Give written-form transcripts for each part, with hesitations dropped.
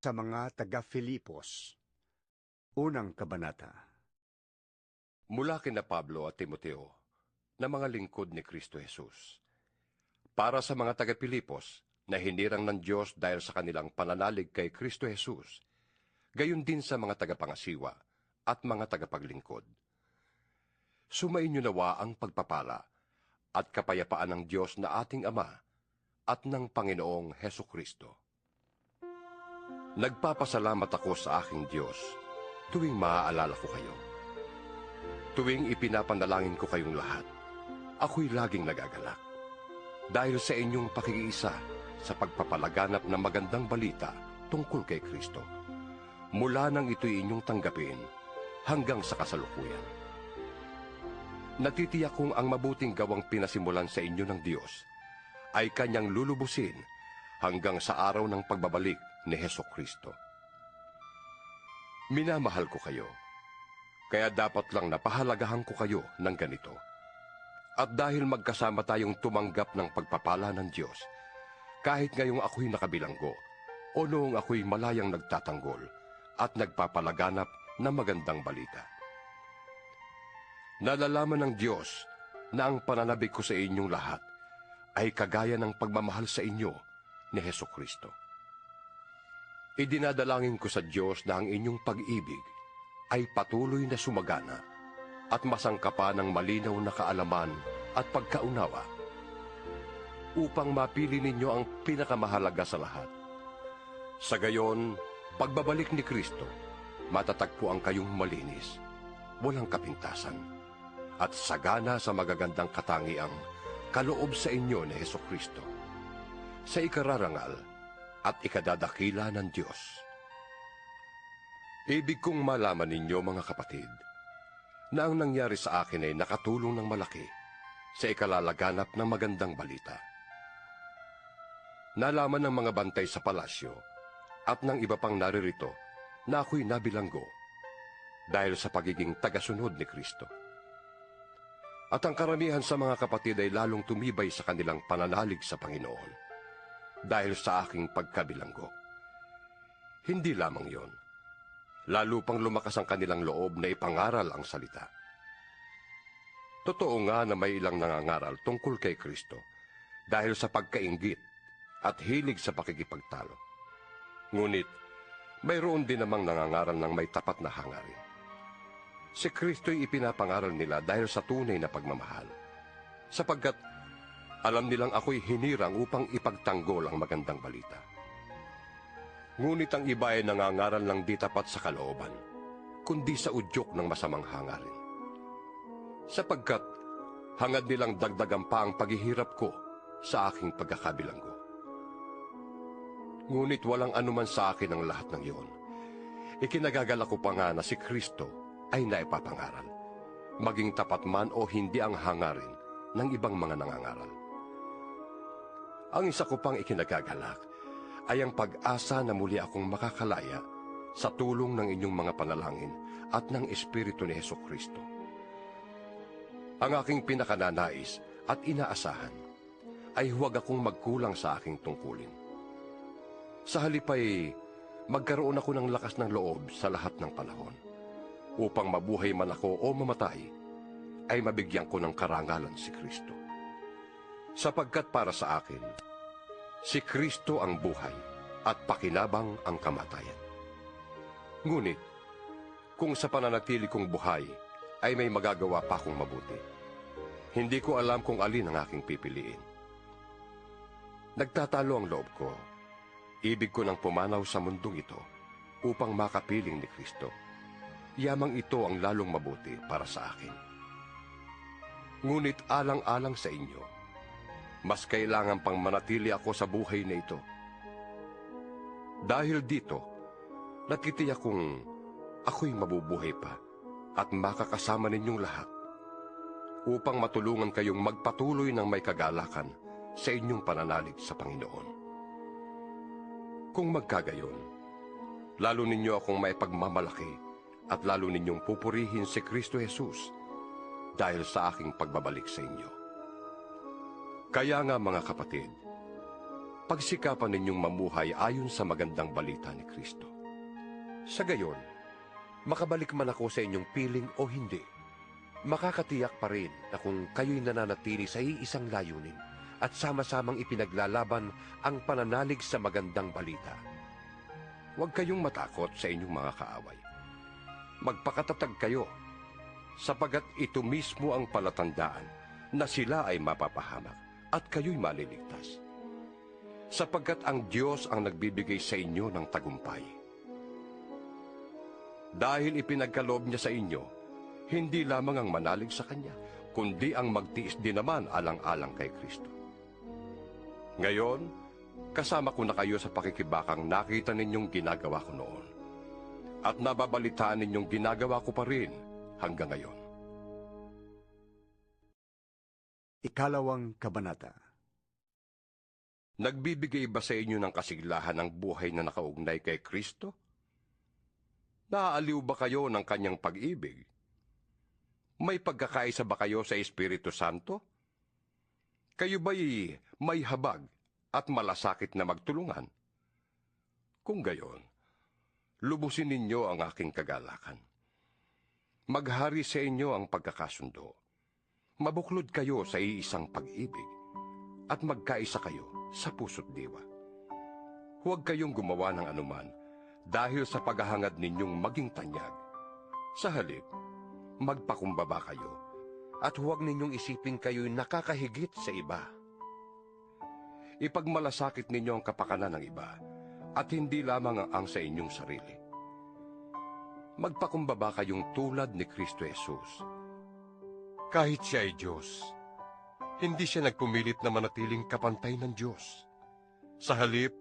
sa mga taga-Filipos. Unang kabanata. Mula kina Pablo at Timoteo, na mga lingkod ni Kristo Jesus. Para sa mga taga-Filipos na hinirang ng Diyos dahil sa kanilang pananalig kay Kristo Jesus, gayon din sa mga tagapangasiwa at mga tagapaglingkod. Sumainyo nawa ang pagpapala at kapayapaan ng Diyos na ating Ama at ng Panginoong Heso Kristo. Nagpapasalamat ako sa aking Diyos tuwing maaalala ko kayo. Tuwing ipinapanalangin ko kayong lahat, ako'y laging nagagalak. Dahil sa inyong pakikiisa sa pagpapalaganap ng magandang balita tungkol kay Kristo, mula nang ito'y inyong tanggapin hanggang sa kasalukuyan. Natitiyak kong ang mabuting gawang pinasimulan sa inyo ng Diyos ay Kanyang lulubusin hanggang sa araw ng pagbabalik ni Heso Kristo. Minamahal ko kayo, kaya dapat lang napahalagahan ko kayo ng ganito. At dahil magkasama tayong tumanggap ng pagpapala ng Diyos, kahit ngayong ako'y nakabilanggo, o noong ako'y malayang nagtatanggol at nagpapalaganap ng magandang balita. Nalalaman ng Diyos na ang pananabik ko sa inyong lahat ay kagaya ng pagmamahal sa inyo ni Heso Kristo. Idinadalangin ko sa Diyos na ang inyong pag-ibig ay patuloy na sumagana at masangkapan ng malinaw na kaalaman at pagkaunawa, upang mapili ninyo ang pinakamahalaga sa lahat. Sa gayon, pagbabalik ni Kristo, matatagpuan kayong malinis, walang kapintasan, at sagana sa magagandang katangiang kaloob sa inyo ni Heso Kristo, sa ikararangal at ikadadakila ng Diyos. Ibig kong malaman ninyo, mga kapatid, na ang nangyari sa akin ay nakatulong ng malaki sa ikalalaganap ng magandang balita. Nalaman ng mga bantay sa palasyo at ng iba pang naririto na ako'y nabilanggo dahil sa pagiging tagasunod ni Kristo. At ang karamihan sa mga kapatid ay lalong tumibay sa kanilang pananalig sa Panginoon dahil sa aking pagkabilanggo. Hindi lamang yon, lalo pang lumakas ang kanilang loob na ipangaral ang salita. Totoo nga na may ilang nangangaral tungkol kay Kristo dahil sa pagkainggit at hilig sa pakikipagtalo. Ngunit, mayroon din namang nangangaral ng may tapat na hangarin. Si Kristo'y ipinapangaral nila dahil sa tunay na pagmamahal, sapagkat alam nilang ako'y hinirang upang ipagtanggol ang magandang balita. Ngunit ang iba ay nangangaral ng di tapat sa kalooban, kundi sa udyok ng masamang hangarin. Sapagkat hangad nilang dagdagan pa ang paghihirap ko sa aking pagkakabilanggo. Ngunit walang anuman sa akin ang lahat ng iyon. Ikinagagala ko pa nga na si Kristo ay naipapangaral, maging tapat man o hindi ang hangarin ng ibang mga nangangaral. Ang isa ko pang ikinagagalak ay ang pag-asa na muli akong makakalaya sa tulong ng inyong mga panalangin at ng Espiritu ni Heso Kristo. Ang aking pinakananais at inaasahan ay huwag akong magkulang sa aking tungkulin. Sa halip ay magkaroon ako ng lakas ng loob sa lahat ng panahon, upang mabuhay man ako o mamatay, ay mabigyan ko ng karangalan si Kristo. Sapagkat para sa akin, si Kristo ang buhay at pakinabang ang kamatayan. Ngunit, kung sa pananatili kong buhay ay may magagawa pa akong mabuti, hindi ko alam kung alin ang aking pipiliin. Nagtatalo ang loob ko. Ibig ko nang pumanaw sa mundong ito upang makapiling ni Kristo. Yamang ito ang lalong mabuti para sa akin. Ngunit alang-alang sa inyo, mas kailangan pang manatili ako sa buhay na ito. Dahil dito, natitiyak kong ako'y mabubuhay pa at makakasama ninyong lahat upang matulungan kayong magpatuloy ng may kagalakan sa inyong pananalig sa Panginoon. Kung magkagayon, lalo ninyo akong maipagmamalaki at lalo ninyong pupurihin si Kristo Jesus dahil sa aking pagbabalik sa inyo. Kaya nga, mga kapatid, pagsikapan ninyong mamuhay ayon sa magandang balita ni Kristo. Sa gayon, makabalik man ako sa inyong piling o hindi, makakatiyak pa rin na kung kayo'y nananatili sa iisang layunin at sama-samang ipinaglalaban ang pananalig sa magandang balita, huwag kayong matakot sa inyong mga kaaway. Magpakatatag kayo, sapagat ito mismo ang palatandaan na sila ay mapapahamak at kayo'y maliligtas. Sapagkat ang Diyos ang nagbibigay sa inyo ng tagumpay. Dahil ipinagkaloob niya sa inyo, hindi lamang ang manalig sa Kanya, kundi ang magtiis din naman alang-alang kay Kristo. Ngayon, kasama ko na kayo sa pakikibakang nakita ninyong ginagawa ko noon, at nababalitaan ninyong ginagawa ko pa rin hanggang ngayon. Ikalawang kabanata. Nagbibigay ba sa inyo ng kasiglahan ng buhay na nakaugnay kay Kristo? Naaaliw ba kayo ng Kanyang pag-ibig? May pagkakaisa ba kayo sa Espiritu Santo? Kayo ba'y may habag at malasakit na magtulungan? Kung gayon, lubusin ninyo ang aking kagalakan. Maghari sa inyo ang pagkakasundo. Mabuklod kayo sa iisang pag-ibig at magkaisa kayo sa puso't diwa. Huwag kayong gumawa ng anuman dahil sa paghahangad ninyong maging tanyag. Sa halip, magpakumbaba kayo at huwag ninyong isipin kayo'y nakakahigit sa iba. Ipagmalasakit ninyo ang kapakanan ng iba at hindi lamang ang sa inyong sarili. Magpakumbaba kayong tulad ni Kristo Jesus. Kahit siya ay Diyos, hindi siya nagpumilit na manatiling kapantay ng Diyos. Sa halip,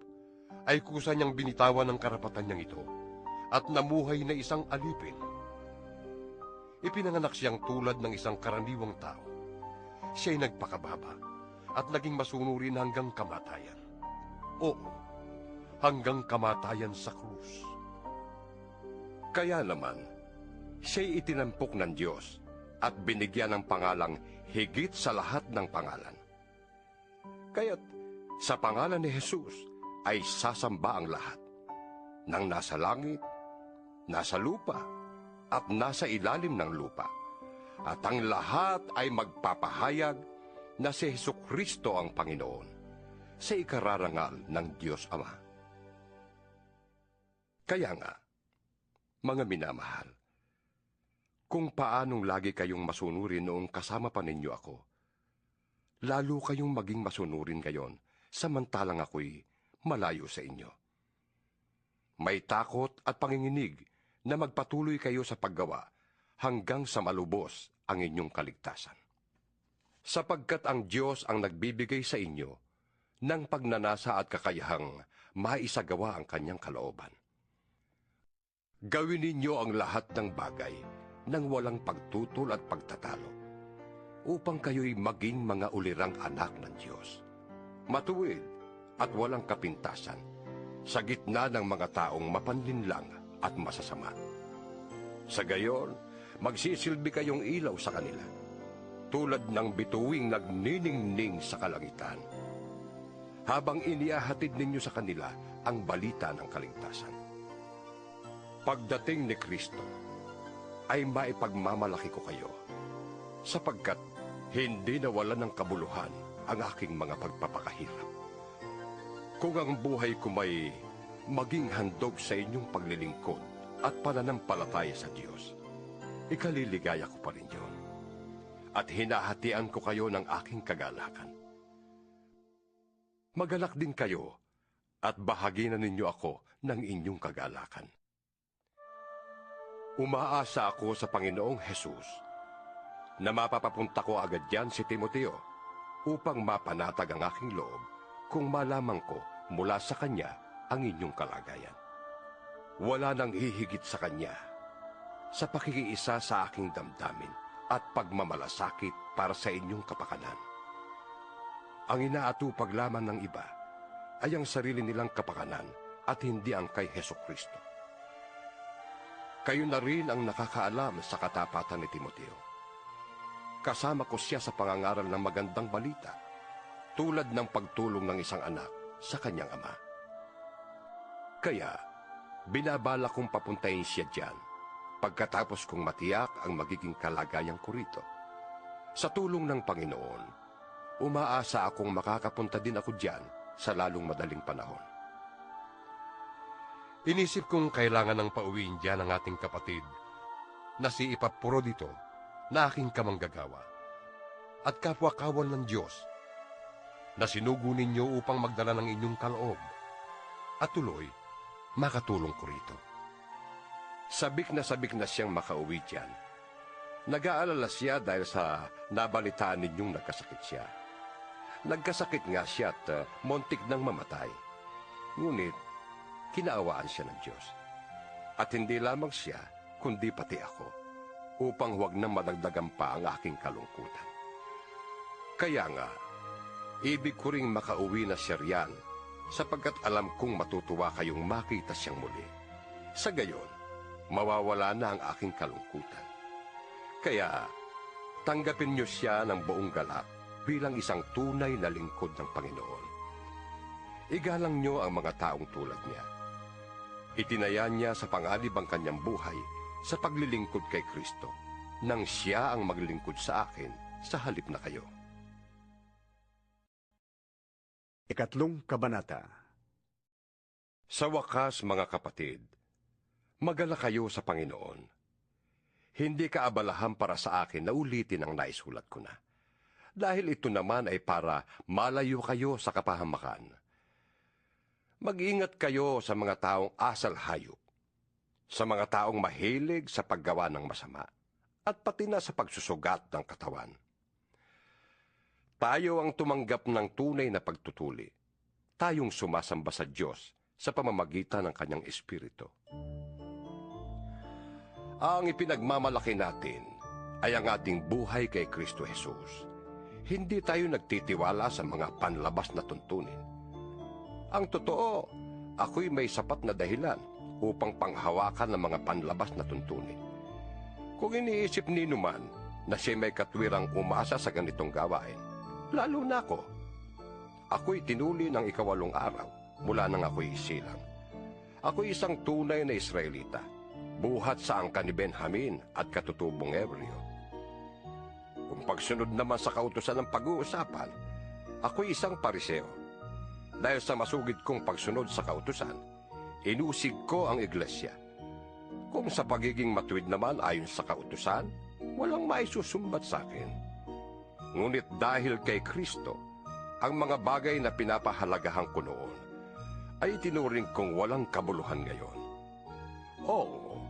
ay kusa niyang binitawan ang karapatan niyang ito at namuhay na isang alipin. Ipinanganak siyang tulad ng isang karaniwang tao. Siya'y nagpakababa at naging masunurin hanggang kamatayan. Oo, hanggang kamatayan sa krus. Kaya naman, siya'y itinampok ng Diyos at binigyan ng pangalang higit sa lahat ng pangalan. Kaya't sa pangalan ni Jesus ay sasamba ang lahat, ng nasa langit, nasa lupa, at nasa ilalim ng lupa. At ang lahat ay magpapahayag na si Jesucristo ang Panginoon, sa ikararangal ng Diyos Ama. Kaya nga, mga minamahal, kung paanong lagi kayong masunurin noong kasama pa ninyo ako, lalo kayong maging masunurin ngayon, samantalang ako'y malayo sa inyo. May takot at panginginig na magpatuloy kayo sa paggawa hanggang sa malubos ang inyong kaligtasan. Sapagkat ang Diyos ang nagbibigay sa inyo ng pagnanasa at kakayahang maisagawa ang Kanyang kalooban. Gawin ninyo ang lahat ng bagay nang walang pagtutol at pagtatalo, upang kayo'y maging mga ulirang anak ng Diyos, matuwid at walang kapintasan, sa gitna ng mga taong mapanlinlang at masasama. Sa gayon, magsisilbi kayong ilaw sa kanila, tulad ng bituing nagniningning sa kalangitan, habang iniahatid ninyo sa kanila ang balita ng kaligtasan. Pagdating ni Kristo, ay maipagmamalaki ko kayo, sapagkat hindi nawalan ng kabuluhan ang aking mga pagpapakahirap. Kung ang buhay ko may maging handog sa inyong paglilingkod at pananampalataya sa Diyos, ikaliligaya ko pa rin yun, at hinahatian ko kayo ng aking kagalakan. Magalak din kayo at bahaginan ninyo ako ng inyong kagalakan. Umaasa ako sa Panginoong Jesus na mapapapunta ko agad yan si Timoteo upang mapanatag ang aking loob kung malaman ko mula sa kanya ang inyong kalagayan. Wala nang hihigit sa kanya sa pakikiisa sa aking damdamin at pagmamalasakit para sa inyong kapakanan. Ang inaatupag lamang ng iba ay ang sarili nilang kapakanan at hindi ang kay Jesucristo. Kayo na rin ang nakakaalam sa katapatan ni Timoteo. Kasama ko siya sa pangangaral ng magandang balita, tulad ng pagtulong ng isang anak sa kanyang ama. Kaya, binabala kong papuntahin siya diyan pagkatapos kong matiyak ang magiging kalagayan ko rito. Sa tulong ng Panginoon, umaasa akong makakapunta din ako diyan sa lalong madaling panahon. Inisip kong kailangan ng pauwiin diyan ang ating kapatid na si Epaprodito na aking kamanggagawa at kapwa-kawal ng Diyos na sinugo ninyo upang magdala ng inyong kaloob at tuloy makatulong ko rito. Sabik na siyang makauwi diyan. Nag-aalala siya dahil sa nabalitaan ninyong nagkasakit siya. Nagkasakit nga siya at muntik nang mamatay. Ngunit, kinaawaan siya ng Diyos. At hindi lamang siya, kundi pati ako, upang huwag nang madagdagan pa ang aking kalungkutan. Kaya nga, ibig ko ring makauwi na siya riyan, sapagkat alam kong matutuwa kayong makita siyang muli. Sa gayon, mawawala na ang aking kalungkutan. Kaya, tanggapin niyo siya ng buong galak bilang isang tunay na lingkod ng Panginoon. Igalang niyo ang mga taong tulad niya. Itinaya niya sa panganib ang kanyang buhay sa paglilingkod kay Kristo, nang siya ang maglingkod sa akin sa halip na kayo. Ikatlong kabanata. Sa wakas, mga kapatid, magala kayo sa Panginoon. Hindi kaabalahan para sa akin na ulitin ang naisulat ko na. Dahil ito naman ay para malayo kayo sa kapahamakan. Mag-ingat kayo sa mga taong asal hayop, sa mga taong mahilig sa paggawa ng masama, at pati na sa pagsusugat ng katawan. Tayo ang tumanggap ng tunay na pagtutuli. Tayong sumasamba sa Diyos sa pamamagitan ng Kanyang Espiritu. Ang ipinagmamalaki natin ay ang ating buhay kay Kristo Jesus. Hindi tayo nagtitiwala sa mga panlabas na tuntunin. Ang totoo, ako'y may sapat na dahilan upang panghawakan ng mga panlabas na tuntunin. Kung iniisip ni Numan na siya may katwirang umasa sa ganitong gawain, lalo na ako. Ako'y tinuli ng 8 araw mula nang ako'y isilang. Ako'y isang tunay na Israelita, buhat sa angkan ni Benjamin at katutubong Hebreo. Kung pagsunod naman sa kautusan ng pag-uusapan, ako'y isang Pariseo. Dahil sa masugid kong pagsunod sa kautusan, inusig ko ang iglesia. Kung sa pagiging matuwid naman ayon sa kautusan, walang maisusumbat sa akin. Ngunit dahil kay Kristo, ang mga bagay na pinapahalagahan ko noon ay itinuring kong walang kabuluhan ngayon. Oo,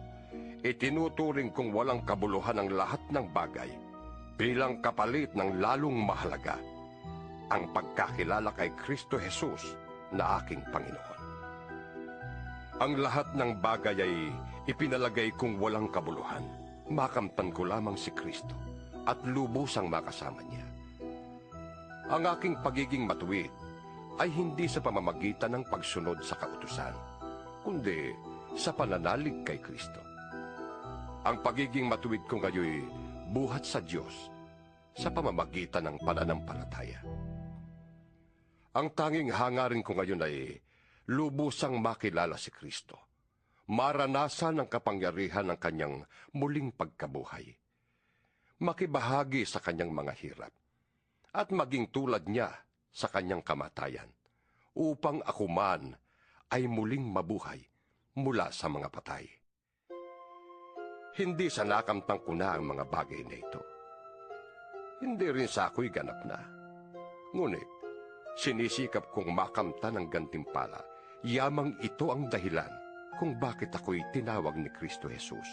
itinuturing kong walang kabuluhan ang lahat ng bagay bilang kapalit ng lalong mahalaga, ang pagkakilala kay Kristo Jesus na aking Panginoon. Ang lahat ng bagay ay ipinalagay kong walang kabuluhan. Makamtan ko lamang si Kristo at lubusang makasama niya. Ang aking pagiging matuwid ay hindi sa pamamagitan ng pagsunod sa kautusan, kundi sa pananalig kay Kristo. Ang pagiging matuwid ko ngayoy buhat sa Diyos sa pamamagitan ng pananampalataya. Ang tanging hangarin ko ngayon ay lubusang makilala si Kristo, maranasan ang kapangyarihan ng kanyang muling pagkabuhay, makibahagi sa kanyang mga hirap, at maging tulad niya sa kanyang kamatayan, upang ako man ay muling mabuhay mula sa mga patay. Hindi sa nakamtang ko na ang mga bagay na ito. Hindi rin sa ako'y ganap na. Ngunit, sinisikap kong makamtan ng gantimpala, yamang ito ang dahilan kung bakit ako'y tinawag ni Kristo Jesus.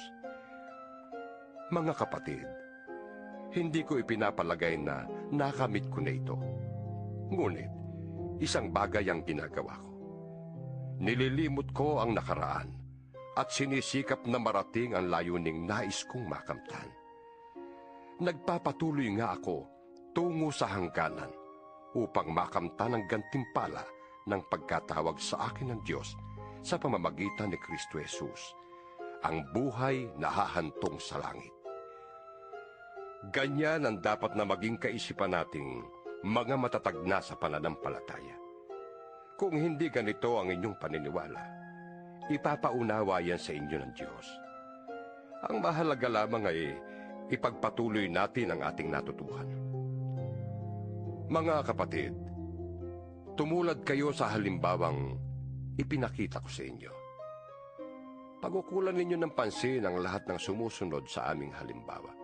Mga kapatid, hindi ko ipinapalagay na nakamit ko na ito. Ngunit, isang bagay ang ginagawa ko. Nililimot ko ang nakaraan at sinisikap na marating ang layuning nais kong makamtan. Nagpapatuloy nga ako tungo sa hangganan upang makamtan ang gantimpala ng pagkatawag sa akin ng Diyos sa pamamagitan ni Kristo Jesus, ang buhay na hahantong sa langit. Ganyan ang dapat na maging kaisipan nating mga matatag na sa pananampalataya. Kung hindi ganito ang inyong paniniwala, ipapaunawa yan sa inyo ng Diyos. Ang mahalaga lamang ay ipagpatuloy natin ang ating natutuhan. Mga kapatid, tumulad kayo sa halimbawang ipinakita ko sa inyo. Pag-ukulan ninyo ng pansin ang lahat ng sumusunod sa aming halimbawa.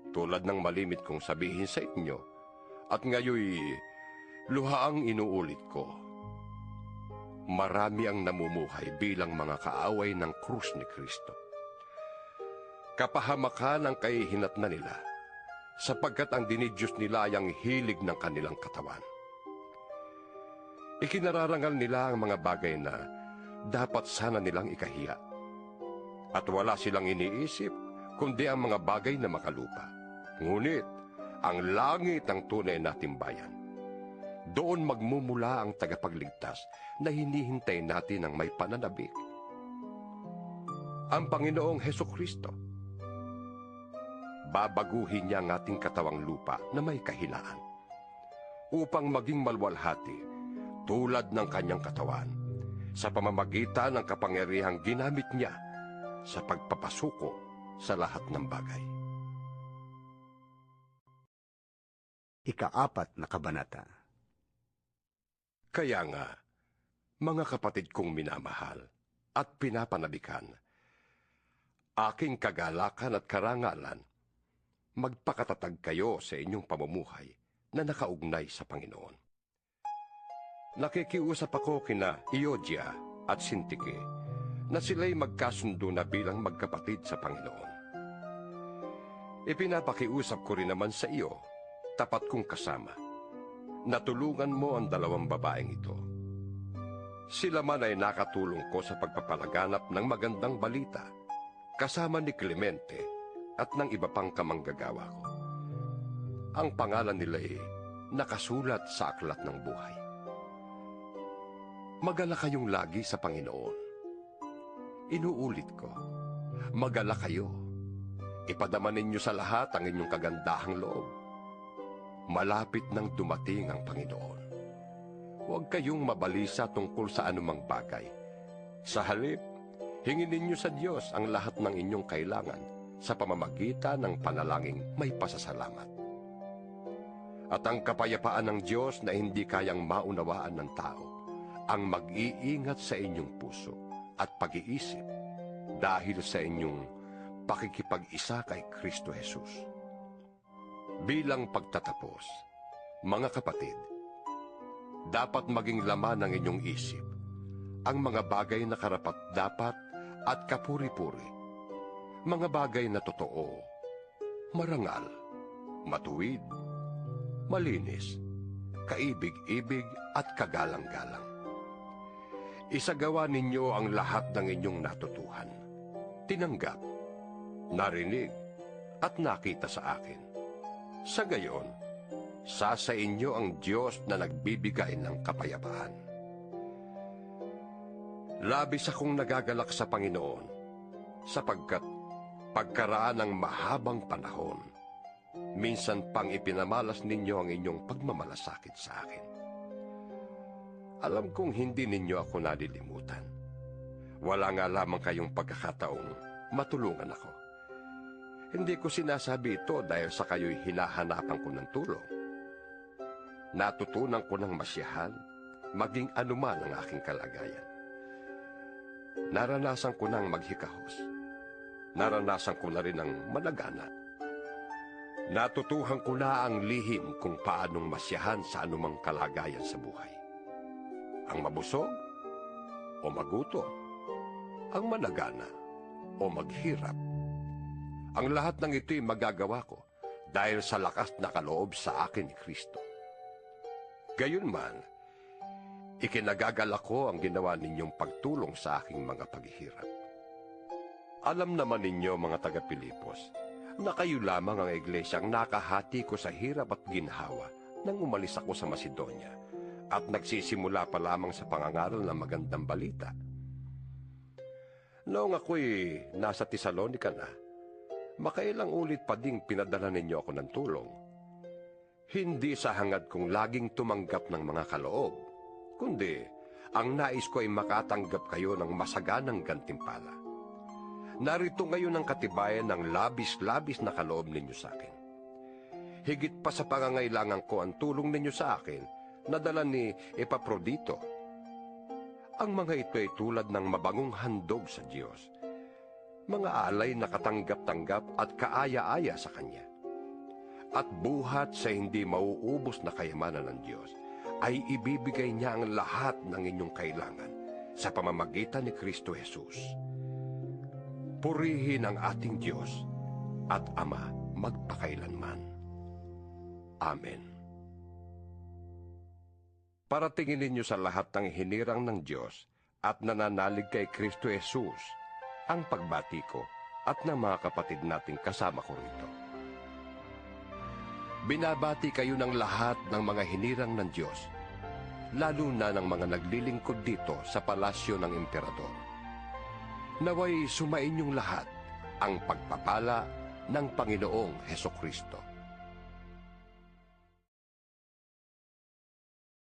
Tulad ng malimit kong sabihin sa inyo, at ngayoy luhaang inuulit ko. Marami ang namumuhay bilang mga kaaway ng krus ni Kristo. Kapahamakan ang kahihinatnan nila, sapagkat ang dinidyos nila ay ang hilig ng kanilang katawan. Ikinararangal nila ang mga bagay na dapat sana nilang ikahiya. At wala silang iniisip, kundi ang mga bagay na makalupa. Ngunit, ang langit ang tunay na timbayan. Doon magmumula ang tagapagligtas na hinihintay natin ng may pananabik. Ang Panginoong Hesukristo. Babaguhin niya ang ating katawang lupa na may kahinaan upang maging malwalhati tulad ng kanyang katawan sa pamamagitan ng kapangyarihang ginamit niya sa pagpapasuko sa lahat ng bagay. Ika-4 na kabanata. Kaya nga, mga kapatid kong minamahal at pinapanabikan, aking kagalakan at karangalan, magpakatatag kayo sa inyong pamumuhay na nakaugnay sa Panginoon. Nakikiusap ako kina Euodia at Syntyche na sila'y magkasundo na bilang magkapatid sa Panginoon. Ipinapakiusap ko rin naman sa iyo, tapat kong kasama, natulungan mo ang dalawang babaeng ito. Sila man ay nakatulong ko sa pagpapalaganap ng magandang balita, kasama ni Clemente at ng iba pang kamanggagawa ko. Ang pangalan nila ay nakasulat sa aklat ng buhay. Magala kayong lagi sa Panginoon. Inuulit ko, magala kayo. Ipadama ninyo sa lahat ang inyong kagandahang loob. Malapit nang dumating ang Panginoon. Huwag kayong mabalisa tungkol sa anumang bagay. Sa halip, hingin ninyo sa Diyos ang lahat ng inyong kailangan sa pamamagitan ng panalangin may pasasalamat. At ang kapayapaan ng Diyos na hindi kayang maunawaan ng tao, ang mag-iingat sa inyong puso at pag-iisip dahil sa inyong pakikipag-isa kay Kristo Jesus. Bilang pagtatapos, mga kapatid, dapat maging laman ng inyong isip ang mga bagay na karapat-dapat at kapuri-puri, mga bagay na totoo, marangal, matuwid, malinis, kaibig-ibig at kagalang-galang. Isagawa ninyo ang lahat ng inyong natutuhan, tinanggap, narinig, at nakita sa akin. Sa gayon, sa inyo ang Diyos na nagbibigay ng kapayapaan. Labis akong nagagalak sa Panginoon, sapagkat pagkaraan ng mahabang panahon, minsan pang ipinamalas ninyo ang inyong pagmamalasakit sa akin. Alam kong hindi ninyo ako nalilimutan. Wala nga lamang kayong pagkakataong matulungan ako. Hindi ko sinasabi ito dahil sa kayo'y hinahanapan ko ng tulong. Natutunan ko ng masiyahan, maging anuman ang aking kalagayan. Naranasan ko ng maghikahos. Naranasan ko na rin ang malagana. Natutuhan ko na ang lihim kung paanong masiyahan sa anumang kalagayan sa buhay. Ang mabusog o magutom, ang malagana o maghirap. Ang lahat ng ito'y magagawa ko dahil sa lakas na kaloob sa akin ni Kristo. Gayunman, ikinagagalak ko ang ginawa ninyong pagtulong sa aking mga paghihirap. Alam naman ninyo, mga taga-Pilipos, na kayo lamang ang iglesyang nakahati ko sa hirap at ginhawa nang umalis ako sa Macedonia at nagsisimula pa lamang sa pangangaral ng magandang balita. Noong ako'y nasa Tesalonica na, makailang ulit pa ding pinadala ninyo ako ng tulong. Hindi sa hangad kong laging tumanggap ng mga kaloob, kundi ang nais ko ay makatanggap kayo ng masaganang gantimpala. Narito ngayon ang katibayan ng labis-labis na kaloob ninyo sa akin. Higit pa sa pangangailangan ko ang tulong ninyo sa akin na dala ni Epaprodito. Ang mga ito ay tulad ng mabangong handog sa Diyos, mga alay na katanggap-tanggap at kaaya-aya sa Kanya. At buhat sa hindi mauubos na kayamanan ng Diyos, ay ibibigay niya ang lahat ng inyong kailangan sa pamamagitan ni Kristo Jesus. Purihin ang ating Diyos at Ama magpakailanman. Amen. Paratingin ninyo sa lahat ng hinirang ng Diyos at nananalig kay Kristo Jesus ang pagbati ko at ng mga kapatid nating kasama ko rito. Binabati kayo ng lahat ng mga hinirang ng Diyos, lalo na ng mga naglilingkod dito sa palasyo ng emperador. Naway sumainyong lahat ang pagpapala ng Panginoong Hesukristo.